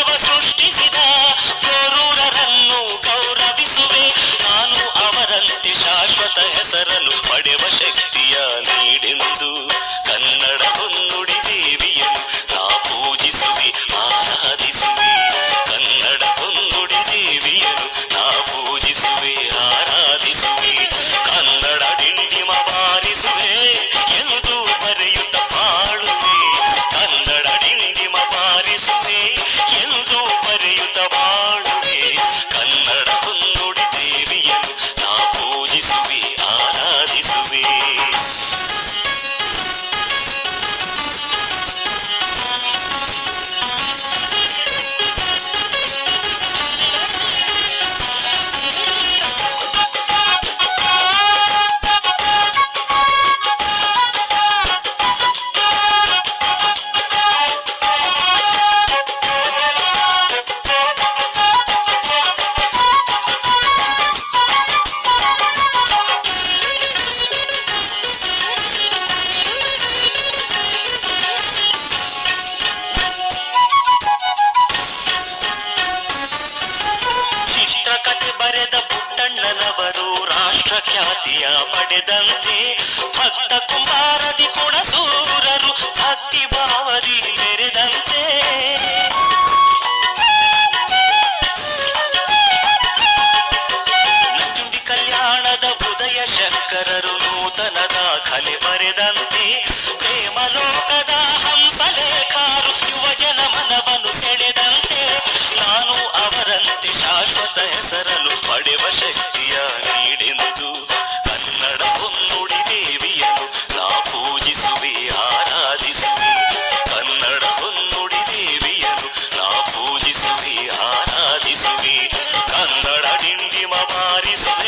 ವಿಶ್ವವ ಸೃಷ್ಟಿಸಿದ ಕ್ರೂರರನ್ನು ಗೌರವಿಸುವೆ. ನಾನು ಅವರಂತೆ ಶಾಶ್ವತ ಹೆಸರನ್ನು ಪಡೆವ ಶಕ್ತಿಯ ನೀಡೆಂದು ಕನ್ನಡ ಹೊನ್ನುಡಿ ದೇವಿಯನ್ನು ನಾ ಪೂಜಿಸುವೆ ಆರಾಧಿಸುವೆ. ಕನ್ನಡ ಹೊನ್ನುಡಿ ದೇವಿಯನ್ನು ನಾ ಪೂಜಿಸುವೆ ಆರಾಧಿಸುವೆ. ಕನ್ನಡ ಡಿಂಡಿಮ ಬಾರಿಸುವೆ ಎಂದು ಬರೆಯುತ್ತ ಬಾಳುವೆ. ಕನ್ನಡ ಡಿಂಡಿಮ ಬಾರಿಸುವೆ ಎಂದು ಬರೆಯುತ್ತ ಬಾಳುವೆ. ಕನ್ನಡ ಹೊನ್ನುಡಿ ದೇವಿಯನ್ನು ನಾ ಪೂಜಿಸುವೆ ಆರಾಧಿಸುವೆ. ಚಿತ್ರಕಥೆ ಬರೆದ ಪುಟ್ಟಣ್ಣನವರು ರಾಷ್ಟ್ರ ಖ್ಯಾತಿಯ ಪಡೆದಂತೆ ಭಕ್ತ ಕುಮಾರದಿ ಕುಣಸೂರರು ಭಕ್ತಿ ಭಾವದಿ ಮೆರೆದಂತೆ ನಂಜುಂಡಿ ಕಲ್ಯಾಣದ ಉದಯ ಶಂಕರರು ನೂತನ ದಾಖಲೆ ಬರೆದಂತೆ ಪ್ರೇಮಲೋಕದ ಹಂಸಲೇಖರು ಯುವಜನ ಮನವನ್ನು ಸೆಳೆದಂತೆ ನಾನು ಅವರಂತೆ ಶಾಶ್ವತ ಹೆಸರನ್ನು ಪಡೆವ ಶಕ್ತಿಯ ನೀಡೆಂದು ಕನ್ನಡ ಹೊನ್ನುಡಿ ದೇವಿಯನ್ನು ನಾ ಪೂಜಿಸುವೆ ಆರಾಧಿಸುವೆ. ಕನ್ನಡ ಹೊನ್ನುಡಿ ದೇವಿಯನ್ನು ನಾ ಪೂಜಿಸುವೆ ಆರಾಧಿಸುವೆ. ಕನ್ನಡ ಡಿಂಡಿಮ ಬಾರಿಸುವೆ